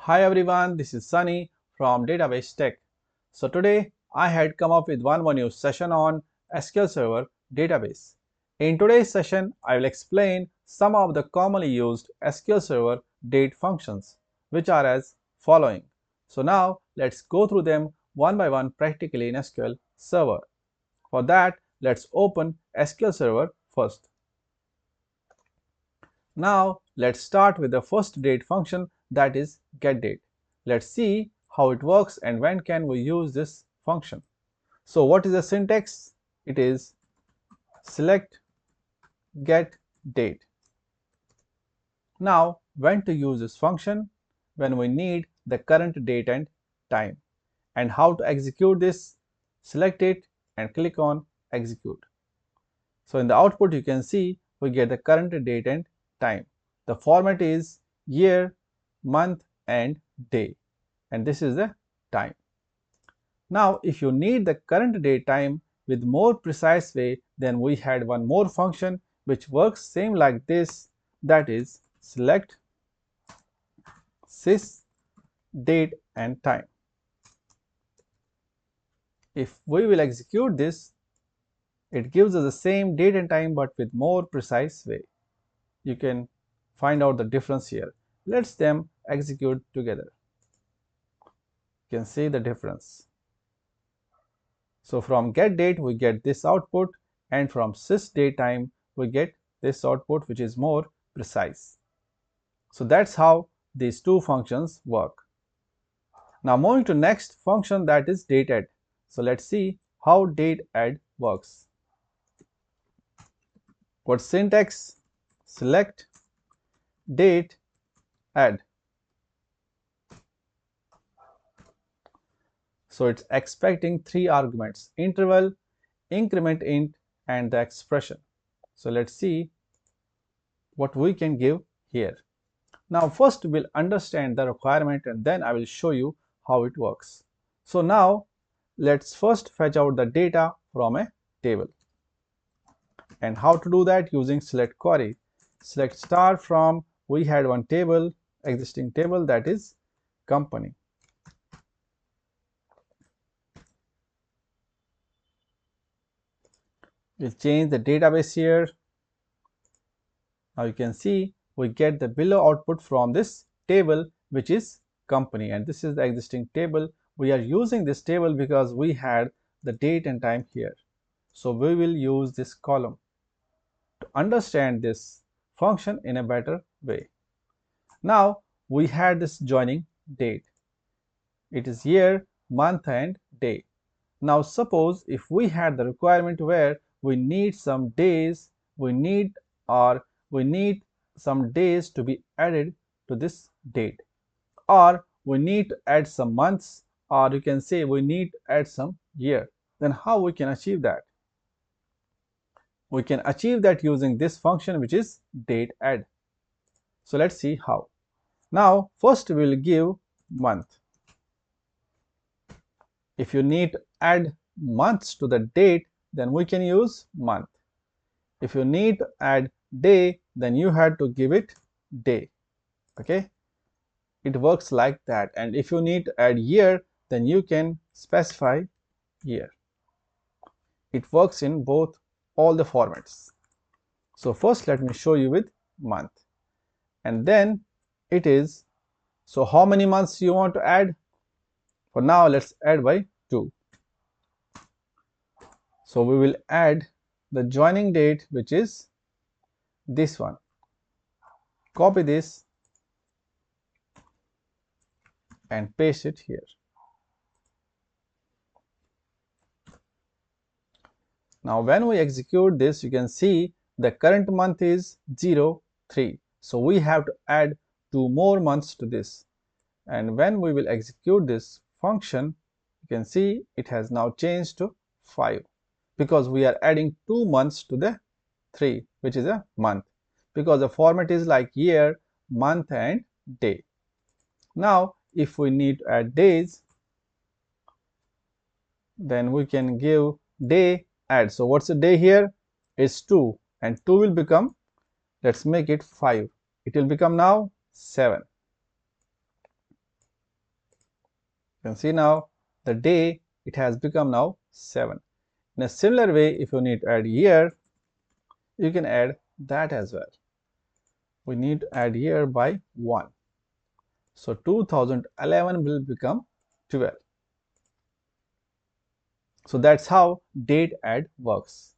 Hi everyone, this is Sunny from Database Tech. So today I had come up with one more new session on SQL Server database. In today's session, I will explain some of the commonly used SQL Server date functions, which are as following. So now let's go through them one by one practically in SQL Server. For that, let's open SQL Server first. Now let's start with the first date function, that is getDate. Let's see how it works and when can we use this function. So what is the syntax? It is select get date. Now when to use this function? When we need the current date and time. And how to execute this? Select it and click on execute. So in the output you can see we get the current date and time. The format is year, month and day, and this is the time. Now if you need the current date time with more precise way, then we had one more function which works same like this, that is select sys date and time. If we will execute this, it gives us the same date and time but with more precise way. You can find out the difference here. Let's them execute together. You can see the difference. So from getDate we get this output, and from SYSDATETIME we get this output which is more precise. So that's how these two functions work. Now moving to next function, that is DATEADD. So let's see how DATEADD works. What syntax? Select date add. So it's expecting three arguments: interval, increment int and the expression. So let's see what we can give here. Now first we'll understand the requirement and then I will show you how it works. So now let's first fetch out the data from a table. And how to do that? Using select query. Select star from, we had one table, existing table, that is company. We'll change the database here. Now you can see we get the below output from this table which is company, and this is the existing table. We are using this table because we had the date and time here. So we will use this column to understand this function in a better way. Now we had this joining date. It is year, month and day. Now suppose if we had the requirement where we need some days, we need some days to be added to this date, or we need to add some months, or you can say we need to add some year, then how we can achieve that? We can achieve that using this function which is DATEADD. So let's see how. Now first we will give month. If you need to add months to the date, then we can use month. If you need to add day, then you have to give it day. Okay, it works like that. And if you need to add year, then you can specify year. It works in both all the formats. So first let me show you with month, and then it is, so how many months you want to add? For now let's add by 2. So we will add the joining date which is this one. Copy this and paste it here. Now when we execute this, you can see the current month is 03. So we have to add 2 more months to this. And when we will execute this function, you can see it has now changed to 5, because we are adding 2 months to the 3, which is a month, because the format is like year, month and day. Now if we need to add days, then we can give day add. So what's the day here? Is 2, and 2 will become, let's make it 5. It will become now 7. You can see now the day, it has become now 7. In a similar way, if you need to add year, you can add that as well. We need to add year by 1. So 2011 will become 12. So that's how DATEADD works.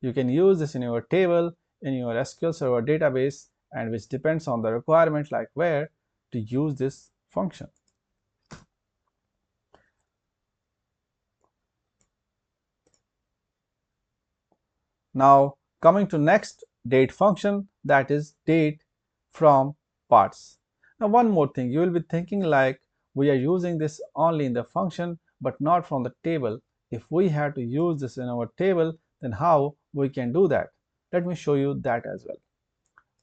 You can use this in your table, in your SQL Server database, and which depends on the requirement, like where to use this function. Now coming to next date function, that is date from parts. Now one more thing, you will be thinking like we are using this only in the function but not from the table. If we have to use this in our table, then how we can do that? Let me show you that as well.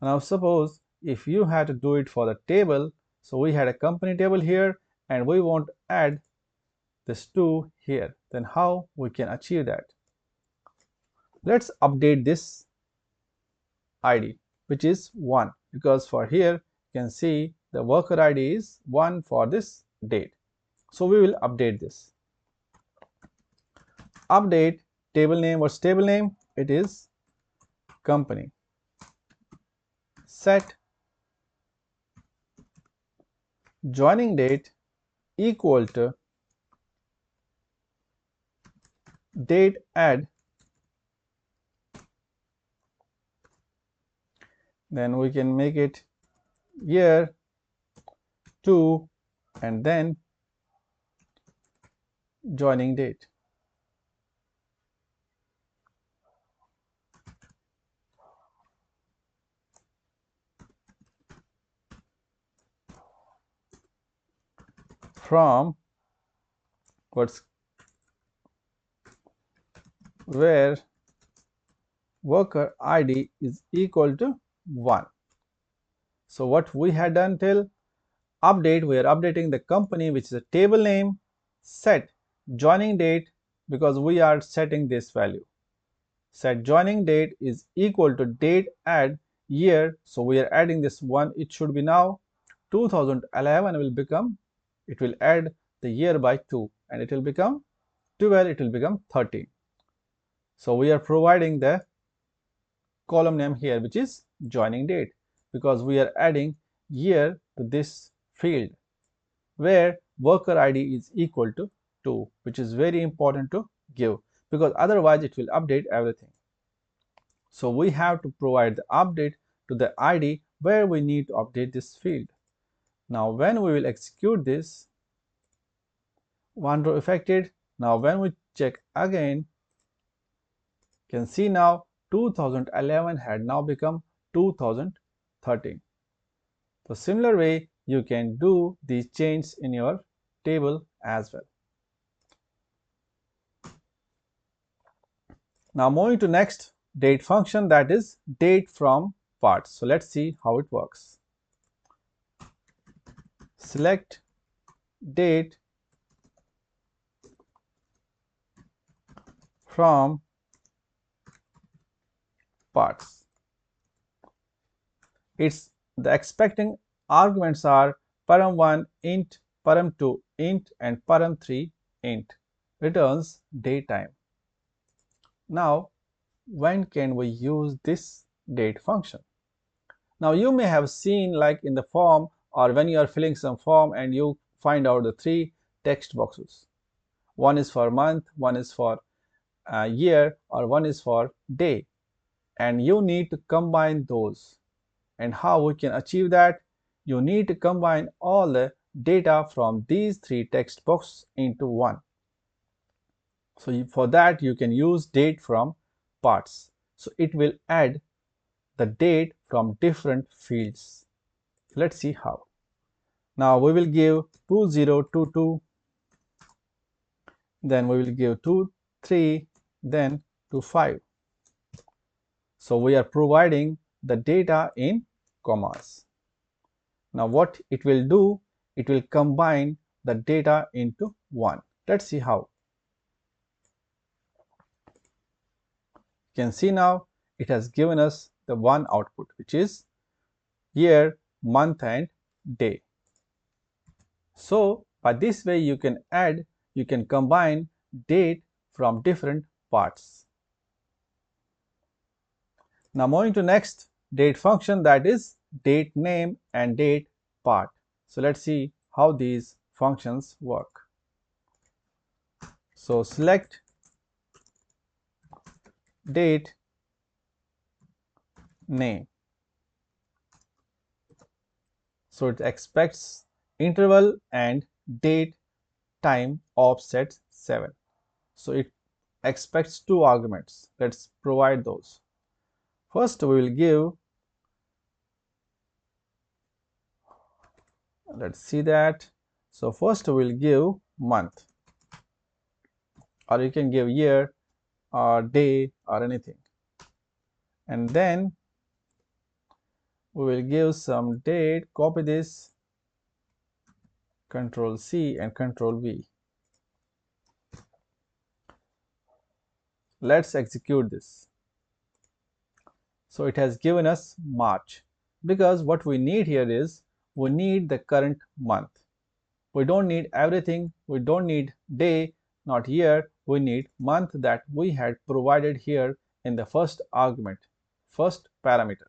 Now suppose if you had to do it for the table, so we had a company table here and we want to add this 2 here, then how we can achieve that? Let's update this ID, which is 1, because for here you can see the worker ID is 1 for this date. So we will update this. Update table name. What's table name? It is company. Set joining date equal to DATEADD. Then we can make it year 2 and then joining date. From where worker ID is equal to 1. So what we had done till update, we are updating the company, which is a table name, set joining date, because we are setting this value. Set joining date is equal to DATEADD year, so we are adding this 1. It should be now 2011 will become, it will add the year by 2 and it will become 12, it will become 13. So we are providing the column name here, which is joining date, because we are adding year to this field where worker ID is equal to 2, which is very important to give, because otherwise it will update everything. So we have to provide the update to the ID where we need to update this field. Now when we will execute this, one row affected. Now when we check again, you can see now 2011 had now become 2013. So similar way you can do these changes in your table as well. Now moving to next date function, that is date from parts. So let's see how it works. Select date from parts. It's the expecting arguments are param1 int, param2 int and param3 int. Returns datetime. Now when can we use this date function? Now you may have seen like in the form, or when you are filling some form and you find out the 3 text boxes. One is for month, one is for year, or one is for day, and you need to combine those. And how we can achieve that? You need to combine all the data from these 3 text boxes into one. So for that you can use date from parts. So it will add the date from different fields. Let's see how. Now we will give 2022, then we will give 23, then 25. So we are providing the data in commas. Now what it will do, it will combine the data into one. Let's see how. You can see now it has given us the one output, which is year, month and day. So By this way you can combine date from different parts. Now moving to next date function, that is date name and date part. So let's see how these functions work. So select date name. So it expects interval and date time offset 7. So it expects 2 arguments. Let's provide those. First we will give, let's see that. So first we will give month, or you can give year or day or anything, and then we will give some date. Copy this, Control C and Control V. Let's execute this. So it has given us March, because what we need here is we need the current month. We don't need everything. We don't need day, not year. We need month that we had provided here in the first argument, first parameter.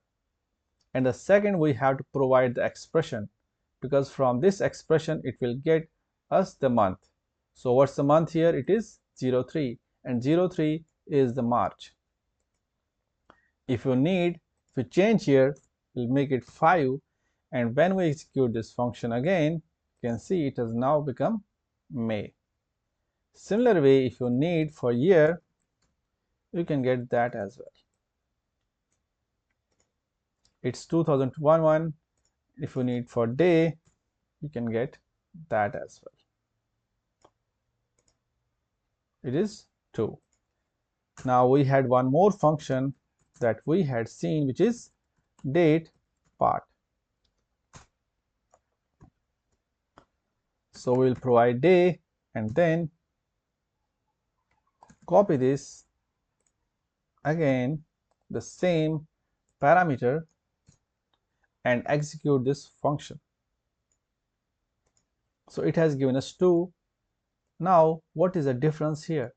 And the second, we have to provide the expression, because from this expression it will get us the month. So what's the month here? It is 03, and 03 is the March. If you change here, we'll make it 5, and when we execute this function again, you can see it has now become May. Similar way, if you need for year, you can get that as well. It's 2021. If you need for day, you can get that as well. It is 2. Now we had one more function that we had seen, which is date part. So we'll provide day and then copy this again, the same parameter, and execute this function. So it has given us 2. Now what is the difference here?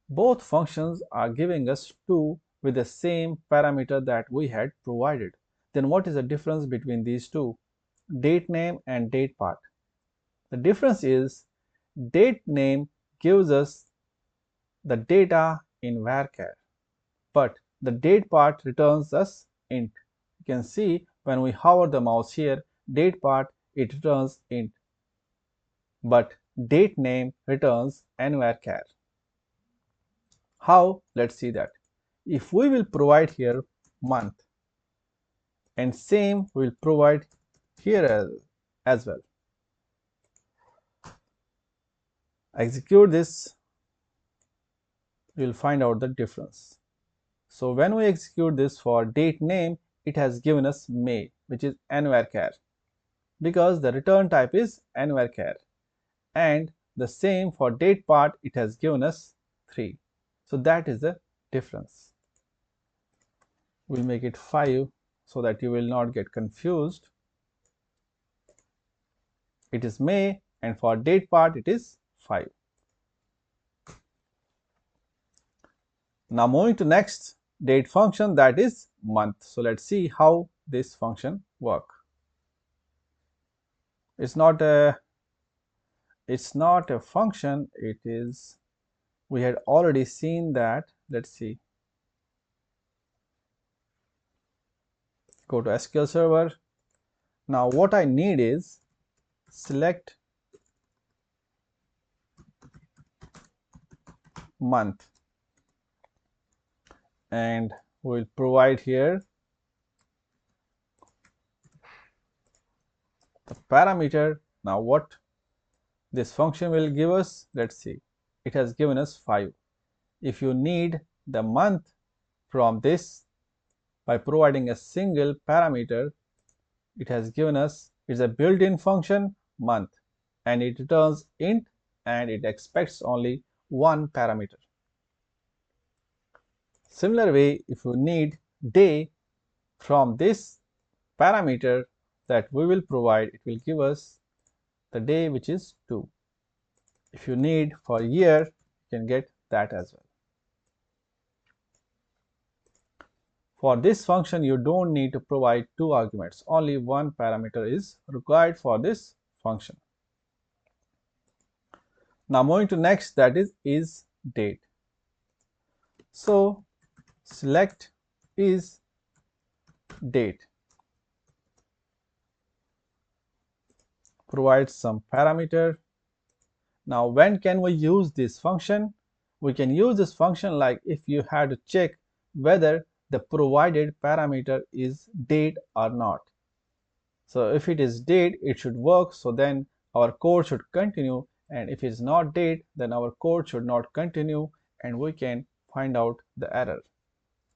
Both functions are giving us 2 with the same parameter that we had provided. Then what is the difference between these two? Date name and date part. The difference is date name gives us the data in varchar, but the date part returns us int. You can see when we hover the mouse here, date part, it returns int, but date name returns nvarchar. How? Let's see that. If we will provide here month, and same we will provide here as well. Execute this, we will find out the difference. So when we execute this for date name, it has given us May, which is nvarchar, because the return type is nvarchar, and the same for date part, it has given us 3. So that is the difference. We'll make it 5 so that you will not get confused. It is May, and for date part it is 5. Now moving to next date function, that is month. So let's see how this function work. It's not a function, it is, we had already seen that. Let's see. Go to SQL Server. Now what I need is select month, and we'll provide here the parameter. Now what this function will give us, let's see. It has given us 5. If you need the month from this, by providing a single parameter, it has given us, it's a built-in function month, and it returns int, and it expects only 1 parameter. Similar way, if you need day from this parameter that we will provide, it will give us the day, which is 2. If you need for year, you can get that as well. For this function, you don't need to provide 2 arguments. Only one parameter is required for this function. Now moving to next, that is ISDATE. So select ISDATE. Provide some parameter. Now when can we use this function? We can use this function like if you had to check whether the provided parameter is date or not. So if it is date, it should work, so then our code should continue, and if it is not date, then our code should not continue, and we can find out the error.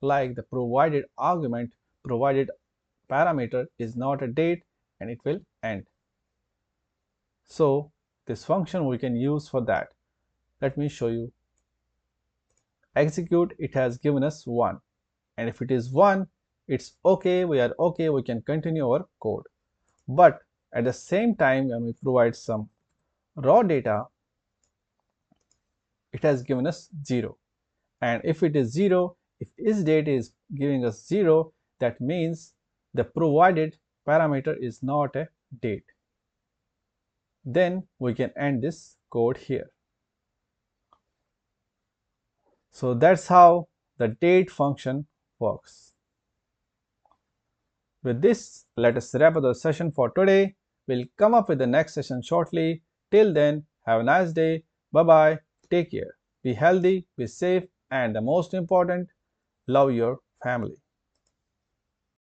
Like the provided argument, provided parameter is not a date, and it will end. So this function we can use for that. Let me show you. Execute, it has given us 1, and if it is 1, it's okay, we are okay, we can continue our code. But at the same time, when we provide some raw data, it has given us 0, and if it is 0, if ISDATE is giving us 0, that means the provided parameter is not a date. Then we can end this code here. So that's how the date function works. With this, let us wrap up the session for today. We'll come up with the next session shortly. Till then, have a nice day. Bye bye. Take care. Be healthy, be safe, and the most important, love your family.